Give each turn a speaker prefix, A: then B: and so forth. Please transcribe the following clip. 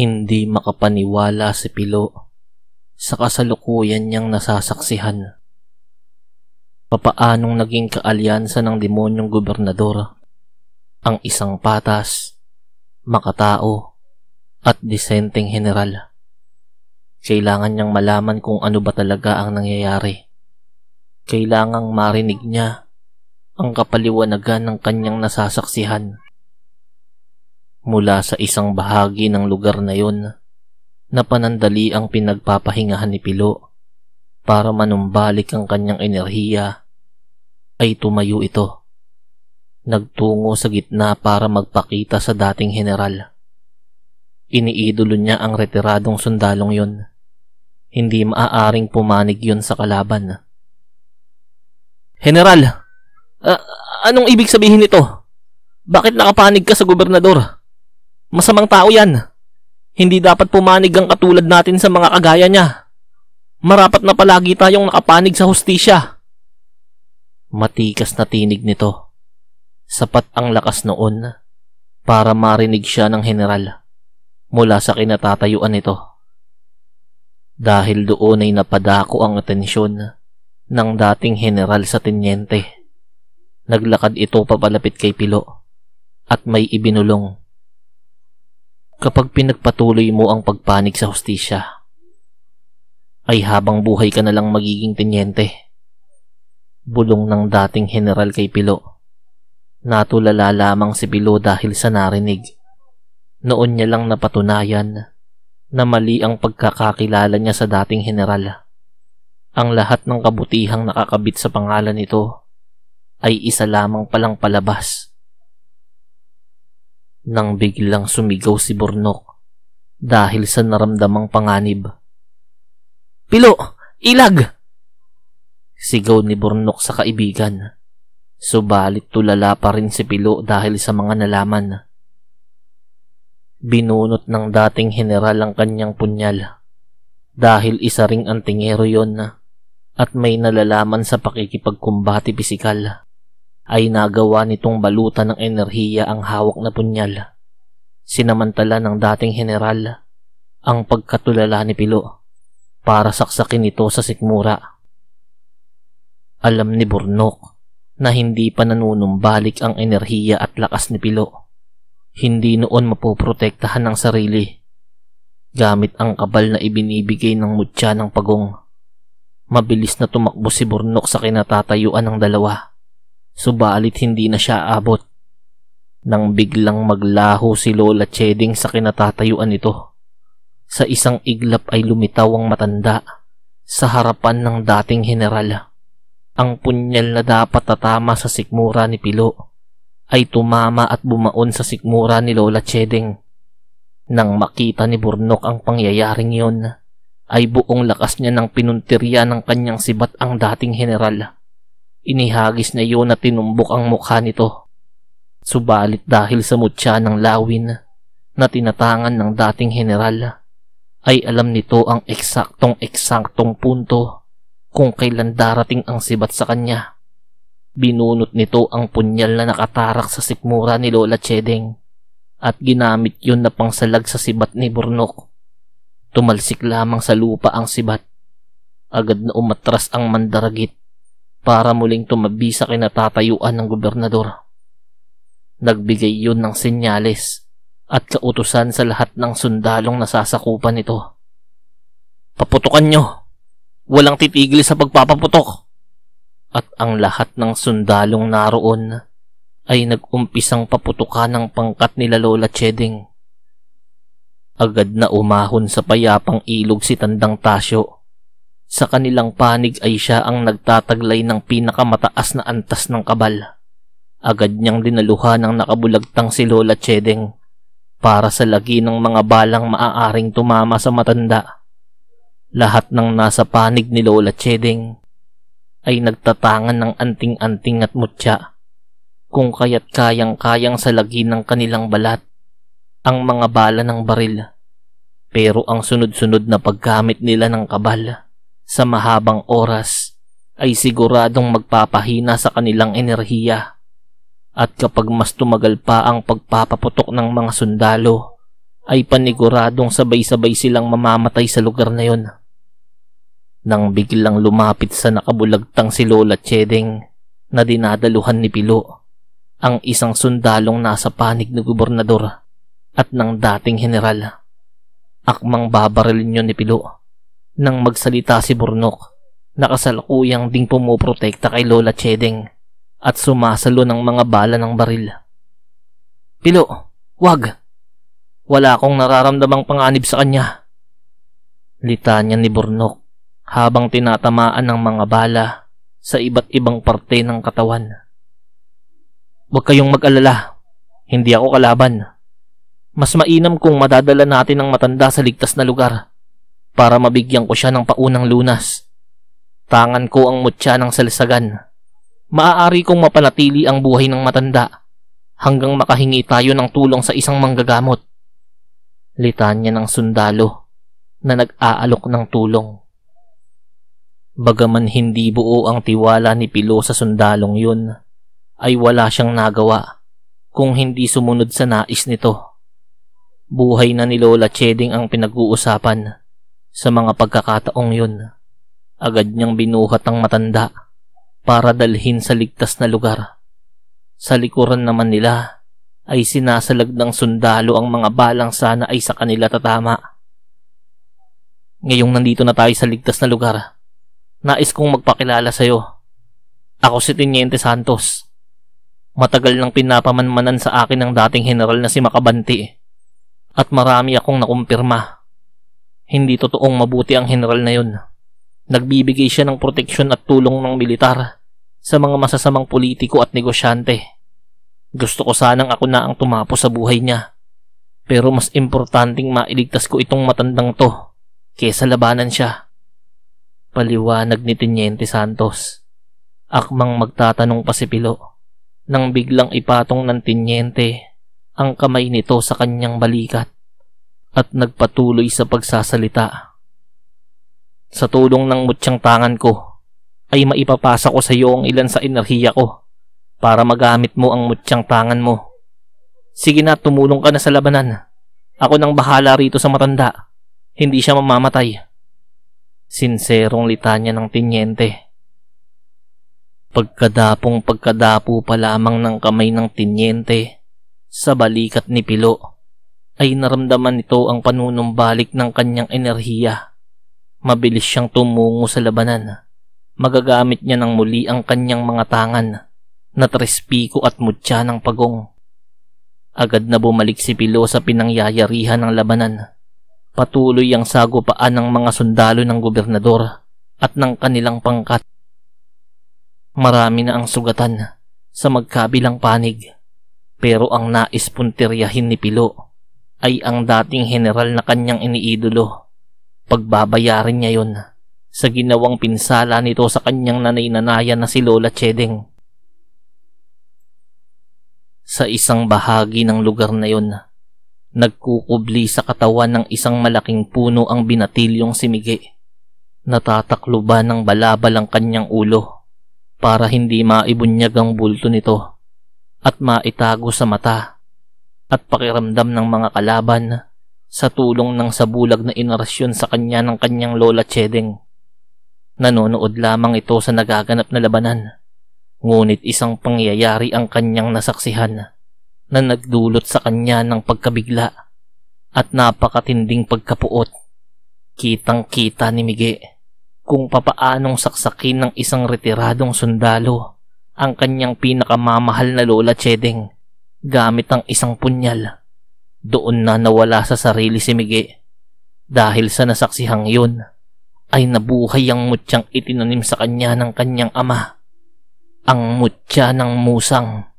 A: Hindi makapaniwala si Pilo sa kasalukuyan niyang nasasaksihan. Papaanong naging kaalyansa ng demonyong gobernador ang isang patas, makatao at disenteng general. Kailangan niyang malaman kung ano ba talaga ang nangyayari. Kailangang marinig niya ang kapaliwanagan ng kanyang nasasaksihan. Mula sa isang bahagi ng lugar na yun na panandali ang pinagpapahingahan ni Pilo para manumbalik ang kanyang enerhiya, ay tumayo ito. Nagtungo sa gitna para magpakita sa dating general. Iniidolo niya ang retiradong sundalong yun. Hindi maaaring pumanig yun sa kalaban. General, anong ibig sabihin nito? Bakit nakapanig ka sa gobernador? Masamang tao yan. Hindi dapat pumanig ang katulad natin sa mga kagaya niya. Marapat na palagi tayong nakapanig sa hustisya. Matikas na tinig nito. Sapat ang lakas noon para marinig siya ng general mula sa kinatatayuan nito. Dahil doon ay napadako ang atensyon ng dating general sa tenyente. Naglakad ito papalapit kay Pilo at may ibinulong. Kapag pinagpatuloy mo ang pagpanig sa hustisya, ay habang buhay ka na lang magiging tenyente. Bulong ng dating general kay Pilo. Natulala lamang si Pilo dahil sa narinig. Noon niya lang napatunayan na mali ang pagkakakilala niya sa dating general. Ang lahat ng kabutihang nakakabit sa pangalan nito ay isa lamang palang palabas. Nang biglang sumigaw si Burnok dahil sa naramdamang panganib. Pilo! Ilag! Sigaw ni Burnok sa kaibigan. Subalit tulala pa rin si Pilo dahil sa mga nalaman. Binunot ng dating general ang kanyang punyal dahil isa ring antingero yon at may nalalaman sa pakikipagkumbati pisikal. Ay nagawa nitong balutan ng enerhiya ang hawak na punyal. Sinamantala ng dating general ang pagkatulala ni Pilo para saksakin ito sa sikmura. Alam ni Burnok na hindi pa nanunumbalik ang enerhiya at lakas ni Pilo. Hindi noon mapoprotektahan ng sarili gamit ang kabal na ibinibigay ng mutya ng pagong. Mabilis na tumakbo si Burnok sa kinatatayuan ng dalawa. Subalit hindi na siya abot. Nang biglang maglaho si Lola Cheding sa kinatatayuan nito. Sa isang iglap ay lumitaw ang matanda sa harapan ng dating general. Ang punyal na dapat tatama sa sikmura ni Pilo ay tumama at bumaon sa sikmura ni Lola Cheding. Nang makita ni Burnok ang pangyayaring yon, ay buong lakas niya ng pinuntirya ng kanyang sibat ang dating general. Inihagis na yun na tinumbok ang mukha nito. Subalit dahil sa mutya ng lawin na tinatangan ng dating general, ay alam nito ang eksaktong punto kung kailan darating ang sibat sa kanya. Binunot nito ang punyal na nakatarak sa sikmura ni Lola Cheding at ginamit yun na pangsalag sa sibat ni Burnok. Tumalsik lamang sa lupa ang sibat. Agad na umatras ang mandaragit para muling tumabi sa kinatatayuan ng gobernador. Nagbigay yun ng senyales at kautusan sa lahat ng sundalong nasasakupan nito. Paputukan nyo! Walang titigil sa pagpapaputok! At ang lahat ng sundalong naroon ay nag-umpisang paputukan ng pangkat nila Lola Cheding. Agad na umahon sa payapang ilog si Tandang Tasyo. Sa kanilang panig ay siya ang nagtataglay ng pinakamataas na antas ng kabal. Agad niyang dinaluhan ng nakabulagtang si Lola Cheding para sa lagi ng mga balang maaaring tumama sa matanda. Lahat ng nasa panig ni Lola Cheding ay nagtatangan ng anting-anting at mutya, kung kaya't kayang-kayang sa lagi ng kanilang balat ang mga bala ng baril. Pero ang sunod-sunod na paggamit nila ng kabal sa mahabang oras ay siguradong magpapahina sa kanilang enerhiya. At kapag mas tumagal pa ang pagpapaputok ng mga sundalo, ay paniguradong sabay-sabay silang mamamatay sa lugar na yon. Nang biglang lumapit sa nakabulagtang si Lola Chedeng na dinadaluhan ni Pilo, ang isang sundalong nasa panig ni gobernador at ng dating general. Akmang babarilin yun ni Pilo nang magsalita si Burnok na kasalukuyang ding pumuprotekta kay Lola Chedeng at sumasalo ng mga bala ng baril. "Pilo, wag! Wala akong nararamdamang panganib sa kanya," litanya ni Burnok habang tinatamaan ng mga bala sa iba't ibang parte ng katawan. "Huwag kayong mag-alala, hindi ako kalaban. Mas mainam kung madadala natin ang matanda sa ligtas na lugar para mabigyan ko siya ng paunang lunas. Tangan ko ang mutya ng salsagan. Maaari kong mapanatili ang buhay ng matanda hanggang makahingi tayo ng tulong sa isang manggagamot," litanya ng sundalo na nag-aalok ng tulong. Bagaman hindi buo ang tiwala ni Pilo sa sundalong yun, ay wala siyang nagawa kung hindi sumunod sa nais nito. Buhay na ni Lola Chedeng ang pinag-uusapan. Sa mga pagkakataong yun, agad niyang binuhat ang matanda para dalhin sa ligtas na lugar. Sa likuran naman nila ay sinasalag ng sundalo ang mga balang sana ay sa kanila tatama. "Ngayong nandito na tayo sa ligtas na lugar, nais kong magpakilala sa'yo. Ako si Teniente Santos. Matagal nang pinapamanmanan sa akin ng dating general na si Makabanti at marami akong nakumpirma. Hindi totoong mabuti ang general na yun. Nagbibigay siya ng proteksyon at tulong ng militar sa mga masasamang politiko at negosyante. Gusto ko sanang ako na ang tumapo sa buhay niya, pero mas importanteng mailigtas ko itong matandang to kesa labanan siya," paliwanag ni Teniente Santos. Akmang magtatanong pa si Pilo nang biglang ipatong ng Teniente ang kamay nito sa kanyang balikat at nagpatuloy sa pagsasalita. "Sa tulong ng mutsyang tangan ko ay maipapasa ko sa iyo ang ilan sa enerhiya ko para magamit mo ang mutsyang tangan mo. Sige na, tumulong ka na sa labanan. Ako nang bahala rito sa matanda. Hindi siya mamamatay," sinserong litanya ng Teniente. Pagkadapo pa lamang ng kamay ng Teniente sa balikat ni Pilo, ay naramdaman nito ang panunumbalik ng kanyang enerhiya. Mabilis siyang tumungo sa labanan. Magagamit niya ng muli ang kanyang mga tangan na trespiko at mutya ng pagong. Agad na bumalik si Pilo sa pinangyayarihan ng labanan. Patuloy ang sagupaan ng mga sundalo ng gobernador at ng kanilang pangkat. Marami na ang sugatan sa magkabilang panig, pero ang nais puntiryahin ni Pilo ay ang dating general na kanyang iniidolo. Pagbabayarin niya yon sa ginawang pinsala nito sa kanyang nanay-nanayan na si Lola Chedeng. Sa isang bahagi ng lugar na yon, nagkukubli sa katawan ng isang malaking puno ang binatilyong si Mige. Natatakluban ng balabal ang kanyang ulo para hindi maibunyag ang bulto nito at maitago sa mata at pakiramdam ng mga kalaban sa tulong ng sabulag na inarasyon sa kanya ng kanyang Lola Chedeng. Nanonood lamang ito sa nagaganap na labanan, ngunit isang pangyayari ang kanyang nasaksihan na nagdulot sa kanya ng pagkabigla at napakatinding pagkapuot. Kitang-kita ni Mige kung papaanong saksakin ng isang retiradong sundalo ang kanyang pinakamamahal na Lola Chedeng gamit ang isang punyal. Doon na nawala sa sarili si Mige dahil sa nasaksihang yun ay nabuhay ang mutyang itinanim sa kanya ng kanyang ama, ang mutya ng musang.